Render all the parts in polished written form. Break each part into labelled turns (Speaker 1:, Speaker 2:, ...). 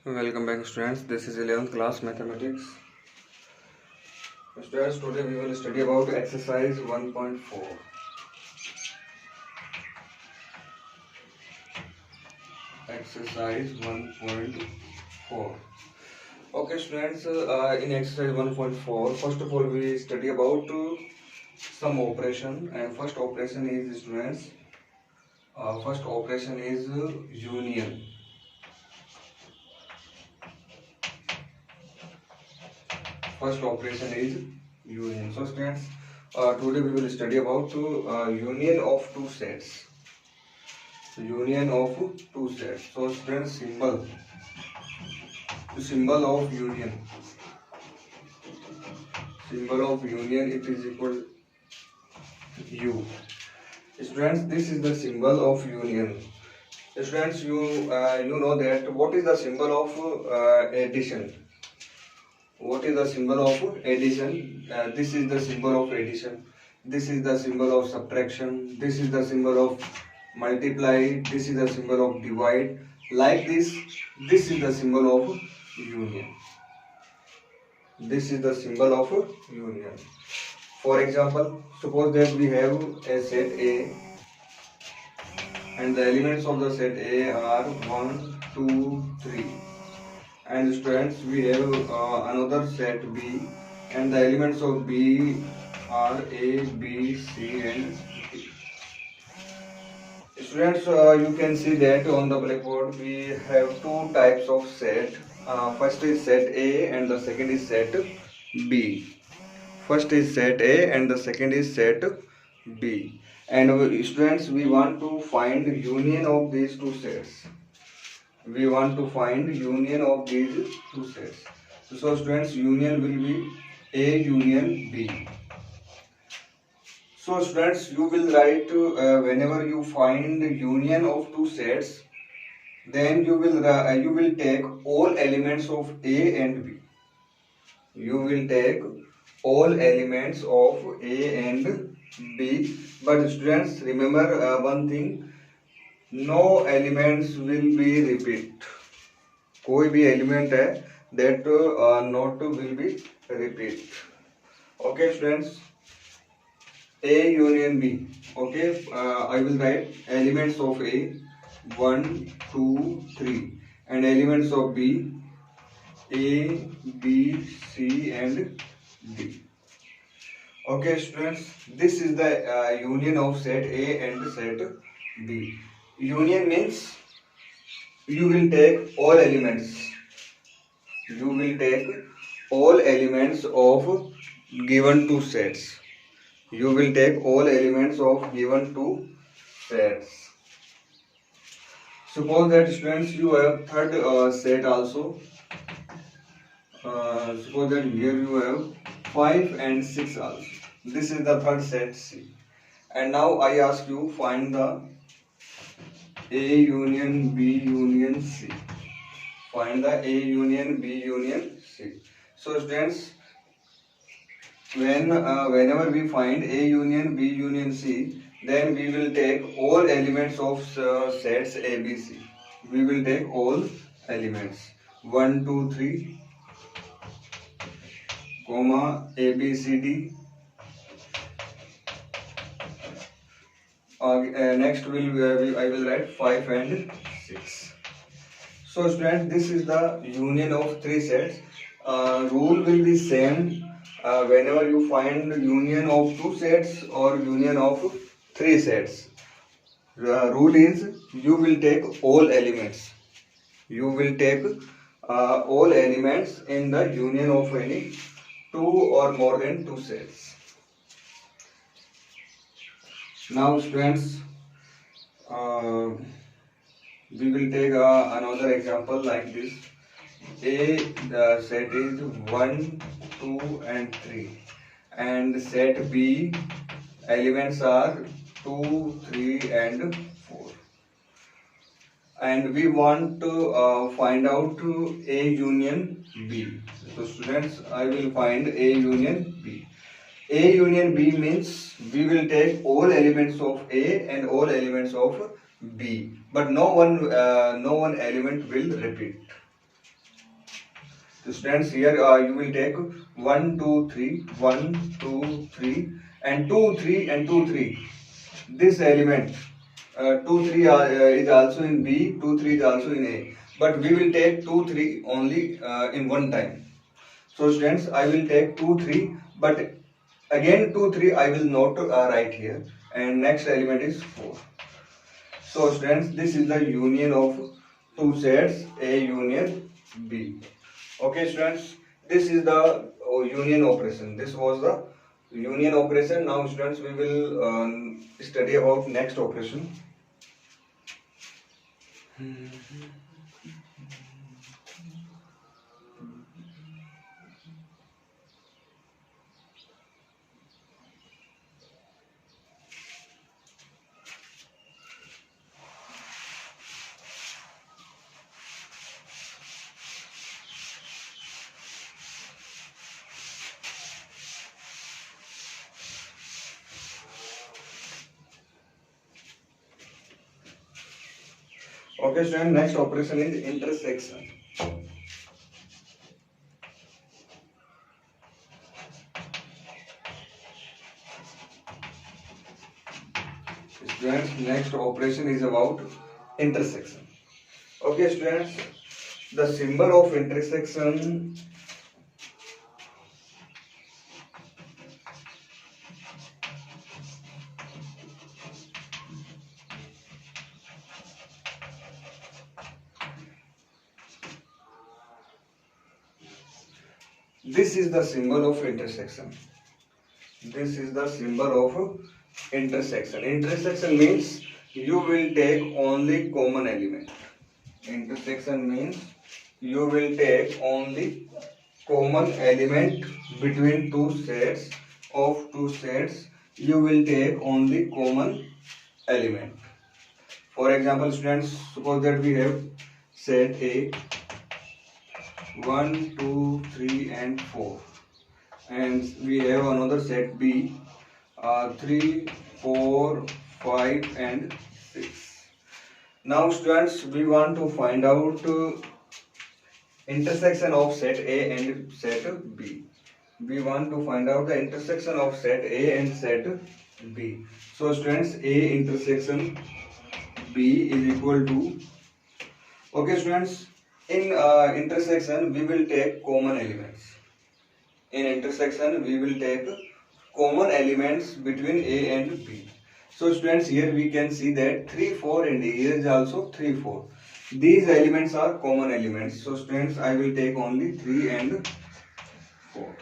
Speaker 1: Welcome back, students. This is 11th class mathematics. Students, today we will study about exercise 1.4. Exercise 1.4. Okay, students, in exercise 1.4, first of all we study about some operation, and first operation is, students, first operation is union. First operation is union. So students, today we will study about union of two sets. Union of two sets. So students, symbol of union. Symbol of union, it is equal U. Students, this is the symbol of union. Students, you know that what is the symbol of addition? What is the symbol of addition? This is the symbol of addition. This is the symbol of subtraction. This is the symbol of multiply. This is the symbol of divide. Like this is the symbol of union. This is the symbol of union. For example, suppose that we have a set A and the elements of the set A are 1, 2, 3. And students, we have another set B and the elements of B are A, B, C and D. Students, you can see that on the blackboard we have two types of set. First is set A and the second is set B. First is set A and the second is set B. And students, we want to find union of these two sets. We want to find union of these two sets. So students, union will be A union B. So students, you will write whenever you find union of two sets, then you will take all elements of A and B. You will take all elements of A and B. But students, remember one thing. No elements will be repeat. कोई भी element है that not will be repeat. Okay, students. A union B. Okay, I will write elements of A 1, 2, 3, and elements of B A, B, C, and D. Okay, students. This is the union of set A and set B. Union means you will take all elements. You will take all elements of given two sets. You will take all elements of given two sets. Suppose that, students, you have third set also. Suppose that here you have 5 and 6 also. This is the third set C. And now I ask you, find the A union B union C. Find the A union B union C. So students, whenever we find A union B union C, then we will take all elements of sets A B C. We will take all elements 1, 2, 3, comma A B C D. Next I will write 5 and 6. So students, this is the union of three sets. Rule will be same whenever you find union of two sets or union of three sets. Rule is you will take all elements. You will take all elements in the union of any two or more than two sets. Now students, we will take another example like this. A, the set is 1, 2 and 3, and set B elements are 2, 3 and 4, and we want to find out A union B. So students, I will find A union B. A union B means we will take all elements of A and all elements of B, but no one element will repeat. So students, here you will take 1, 2, 3, 1, 2, 3, and 2, 3, and 2, 3. This element 2, 3 is also in B, 2, 3 is also in A. But we will take 2, 3 only in one time. So students, I will take 2, 3, but again 2, 3 I will not write here. And next element is 4. So students, this is the union of two sets A union B. Okay students, this is the union operation. This was the union operation. Now students, we will study about next operation. Okay students, next operation is intersection. Students, next operation is about intersection. Okay students, the symbol of intersection this is the symbol of intersection. This is the symbol of intersection. Intersection means you will take only common element. Intersection means you will take only common element between two sets. Of two sets, you will take only common element. For example, students, suppose that we have set A 1, 2, 3 and 4, and we have another set B 3, 4, 5 and 6. Now students, we want to find out intersection of set A and set B. We want to find out the intersection of set A and set B. So students, A intersection B is equal to, okay students, in intersection we will take common elements. In intersection we will take common elements between A and B. So students, here we can see that 3, 4 and here is also 3, 4. These elements are common elements. So students, I will take only 3 and 4.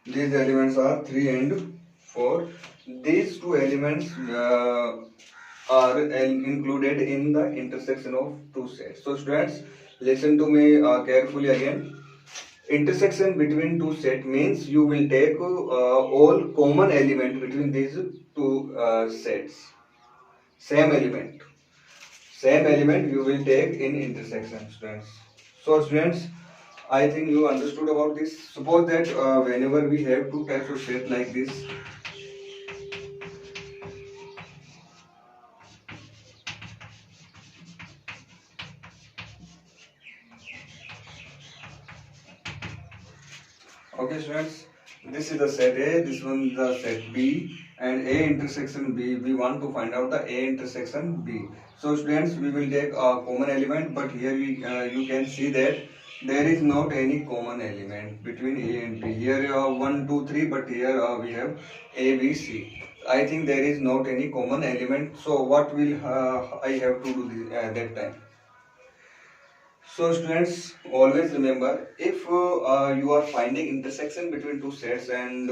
Speaker 1: These elements are 3 and 4. These two elements are included in the intersection of two sets. So students, listen to me carefully again. Intersection between two sets means you will take all common element between these two sets. Same element you will take in intersection, students. So students, I think you understood about this. Suppose that whenever we have two types of set like this, okay students, this is the set A, this one is the set B, and A intersection B, we want to find out the A intersection B. So students, we will take a common element, but here we you can see that there is not any common element between A and B. Here 1, 2, 3, but here we have A, B, C. I think there is not any common element. So what will I have to do that time? So students, always remember, if you are finding intersection between two sets and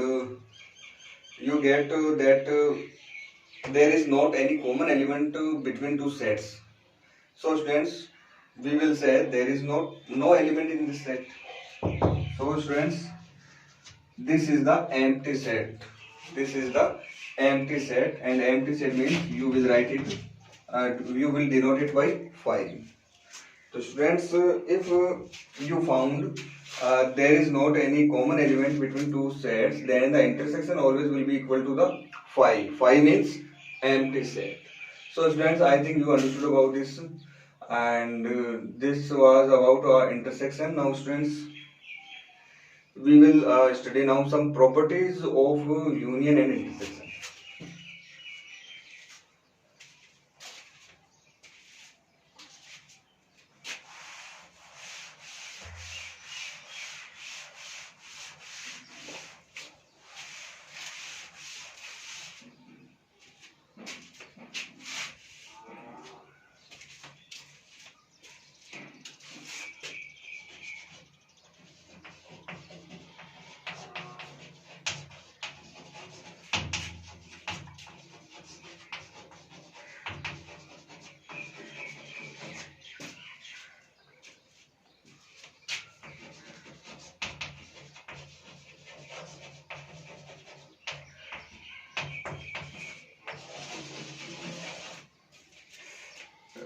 Speaker 1: you get that there is not any common element between two sets. So students, we will say there is no element in this set. So students, this is the empty set. This is the empty set, and empty set means you will write it, you will denote it by 5. So students, if you found there is not any common element between two sets, then the intersection always will be equal to the 5. 5 means empty set. So students, I think you understood about this. and this was about intersection. Now students, we will study now some properties of union and intersection.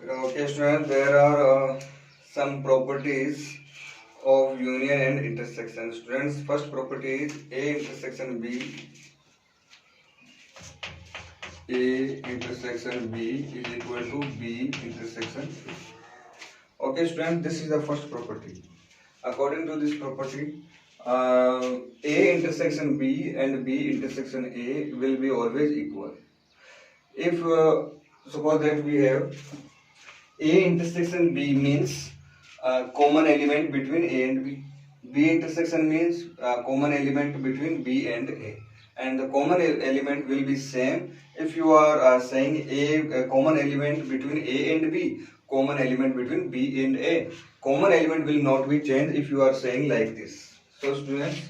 Speaker 1: Okay students, there are some properties of union and intersection. Students, first property is A intersection B. A intersection B is equal to B intersection A. Okay students, this is the first property. According to this property, A intersection B and B intersection A will be always equal. If suppose that we have A intersection B means common element between A and B. B intersection means common element between B and A. And the common element will be same if you are saying a common element between A and B, common element between B and A. Common element will not be changed if you are saying like this. So students,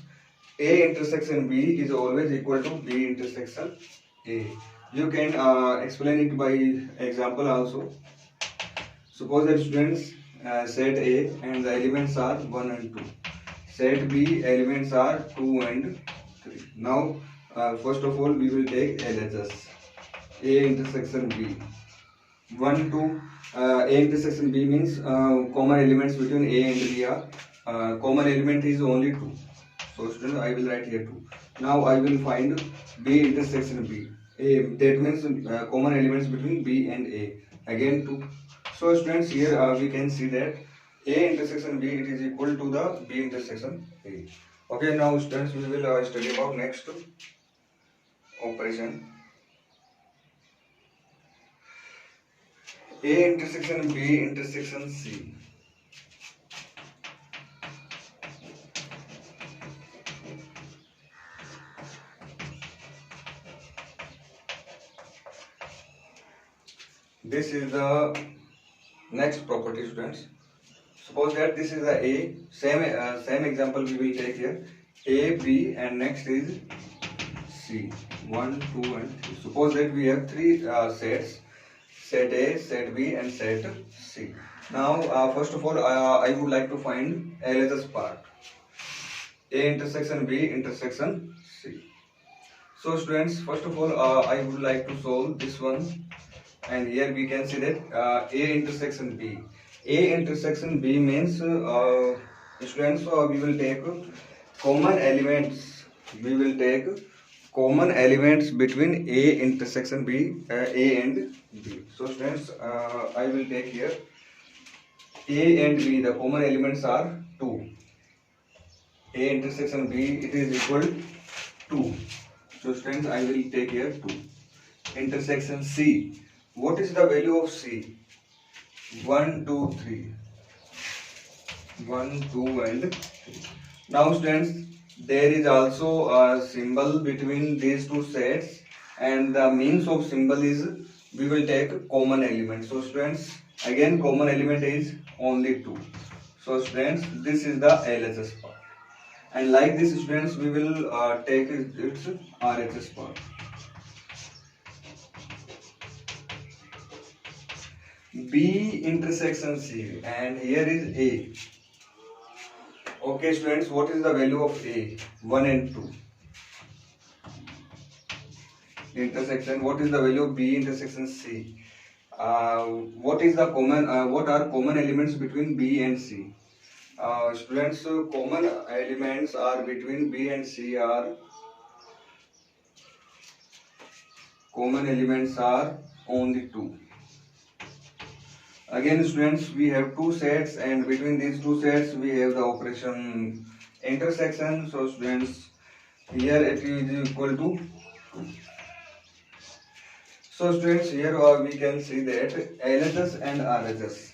Speaker 1: A intersection B is always equal to B intersection A. You can explain it by example also. Suppose that students, set A and the elements are 1 and 2. Set B elements are 2 and 3. Now first of all we will take LHS. A intersection B. 1, 2. A intersection B means common elements between A and B are common element is only 2. So students, I will write here 2. Now I will find B intersection B. A, that means common elements between B and A. Again 2. So students, here we can see that A intersection B, it is equal to the B intersection A. Okay, now students, we will study about next operation. A intersection B intersection C. This is the next property students. Suppose that this is the A, same example we will take here. A, B and next is C. 1, 2 and 3. Suppose that we have three sets. Set A, set B and set C. Now first of all I would like to find LHS part. A intersection B intersection C. So students, first of all I would like to solve this one, and here we can see that A intersection B. A intersection B means students, we will take common elements. We will take common elements between A intersection B, A and B. So students, I will take here A and B. The common elements are 2. A intersection B, it is equal to 2. So students, I will take here 2. Intersection C. What is the value of C? 1, 2, 3. 1, 2 and 3. Now students, there is also a symbol between these two sets, and the means of symbol is we will take common element. So students, again common element is only 2. So students, this is the LHS part, and like this students, we will take its RHS part. B intersection C, and here is A. Okay students, what is the value of A? 1 and 2. Intersection, what is the value of B intersection C? What is the common? What are common elements between B and C? Students, common elements are between B and C are common elements are only 2. Again students, we have two sets, and between these two sets we have the operation intersection. So students, here it is equal to, so students, here we can see that LHS and RHS,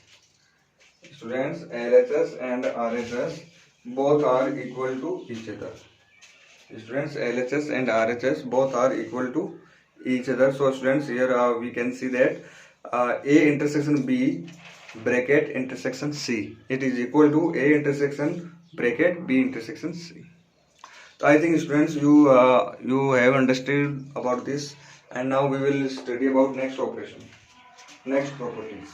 Speaker 1: students, LHS and RHS both are equal to each other. Students, LHS and RHS both are equal to each other. So students, here we can see that A intersection B bracket intersection C, it is equal to A intersection bracket B intersection C. So I think students, you have understood about this, and now we will study about next operation, next properties.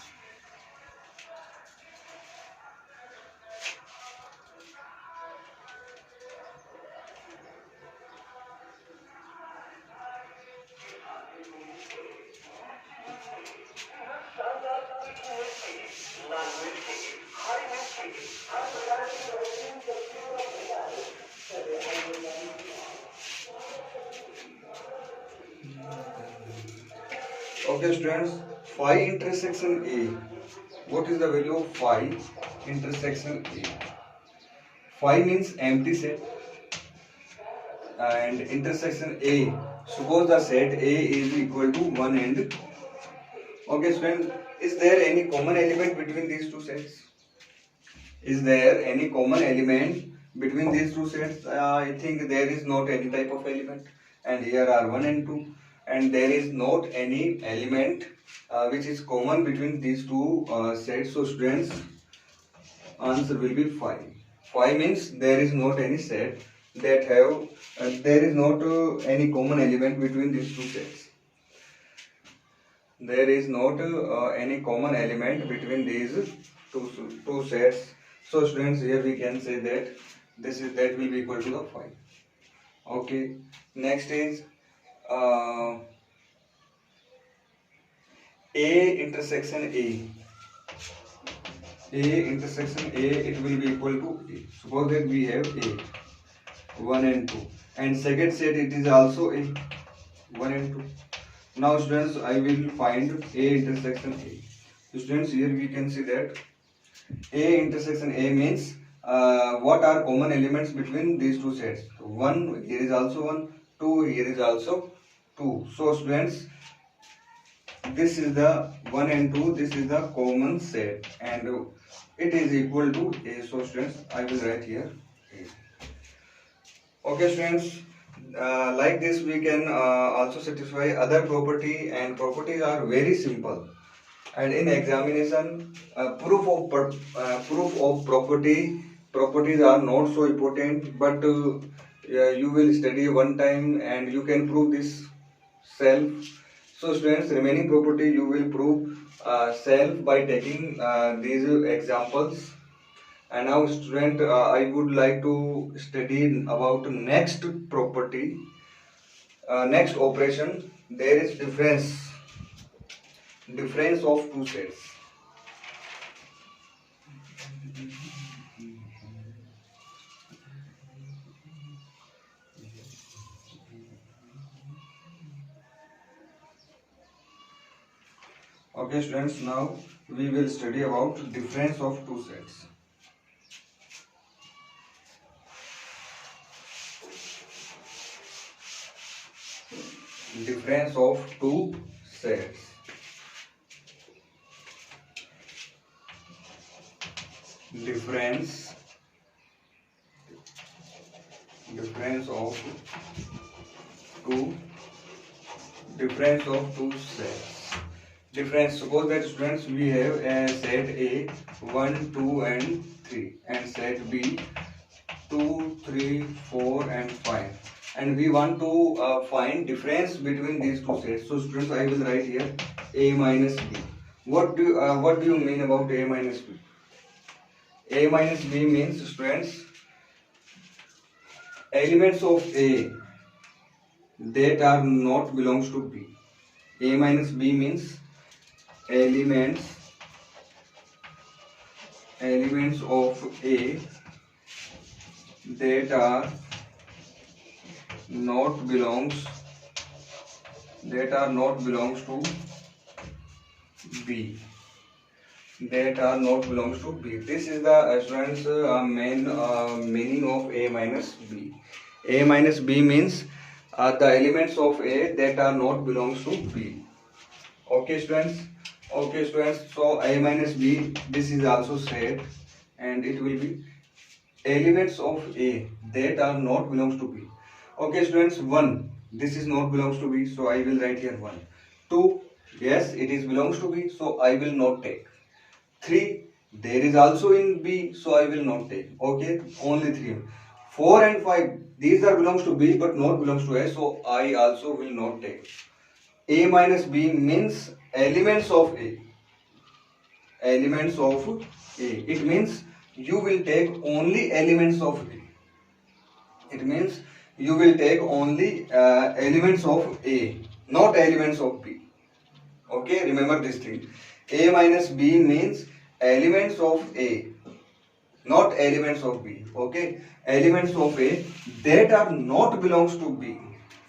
Speaker 1: Okay students, phi intersection A. What is the value of phi intersection A? Phi means empty set, and intersection A. Suppose the set A is equal to 1 and 2. Okay students, is there any common element between these two sets? Is there any common element between these two sets? I think there is not any type of element, and here are 1 and 2, and there is not any element which is common between these two sets. So students, answer will be phi. Phi means there is not any set that have there is not any common element between these two sets. There is not any common element between these two sets. So students, here we can say that that will be equal to the phi. Okay. Next is A intersection A. A intersection A, it will be equal to A. Suppose that we have A 1 and 2, and second set it is also A 1 and 2. Now students, I will find A intersection A. So students, here we can see that A intersection A means what are common elements between these two sets. 1, here is also 1, 2, here is also 2. So students, this is the 1 and 2, this is the common set, and it is equal to A. So students, I will write here A. Okay students, like this we can also satisfy other property, and properties are very simple. And in examination, proof of properties are not so important, but you will study one time and you can prove this self. So students, remaining property you will prove self by taking these examples. And now student, I would like to study about next property, next operation. There is difference of two sets. Okay students, now we will study about difference of two sets. Difference of two sets. Difference of two sets. Difference. Suppose that students, we have a set A 1, 2 and 3, and set B 2, 3, 4 and 5, and we want to find difference between these two sets. So students, I will write here A minus B. What do you mean about A minus B? A minus B means students, elements of A that are not belongs to B. A minus B means elements of A that are not belongs to B. that are not belongs to B. This is the students main meaning of A minus B. A minus B means the elements of A that are not belongs to B. Okay students. Okay students. So A minus B, this is also said, and it will be elements of A that are not belongs to B. Okay students. 1, this is not belongs to B, so I will write here 1. 2, yes it is belongs to B, so I will not take. 3, there is also in B, so I will not take. Okay, only 3. 4 and 5, these are belongs to B but not belongs to A, so I also will not take. A minus B means elements of A. Elements of A. It means you will take only elements of A. It means you will take only elements of A, not elements of B. Okay, remember this thing. A minus B means elements of A, not elements of B. Okay, elements of A that are not belongs to B.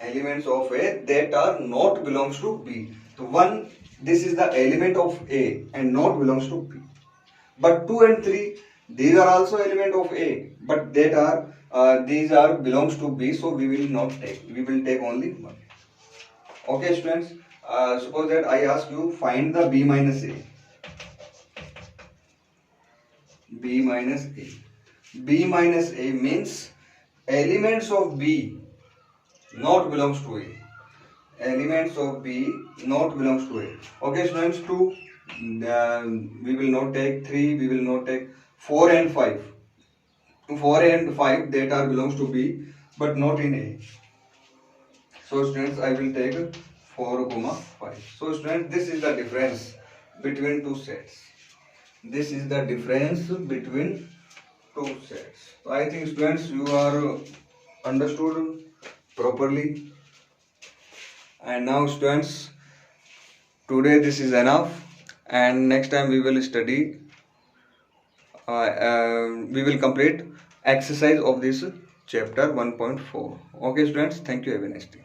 Speaker 1: Elements of A that are not belongs to B. So 1, this is the element of A and not belongs to B. But 2 and 3, these are also element of A, but that are these are belongs to B, so we will not take. We will take only 1. Okay, students. Suppose that I ask you find the B minus A. B minus A. B minus A means elements of B not belongs to A. Elements of B not belongs to A. Okay, students. 2, we will not take. 3, we will not take. 4 and 5. 4 and 5 that are belongs to B but not in A. So students, I will take 4, 5. So students, this is the difference between two sets. This is the difference between two sets. So I think students, you are understood properly. And now students, today this is enough, and next time we will study, we will complete exercise of this chapter 1.4. Okay students, thank you, have a nice day.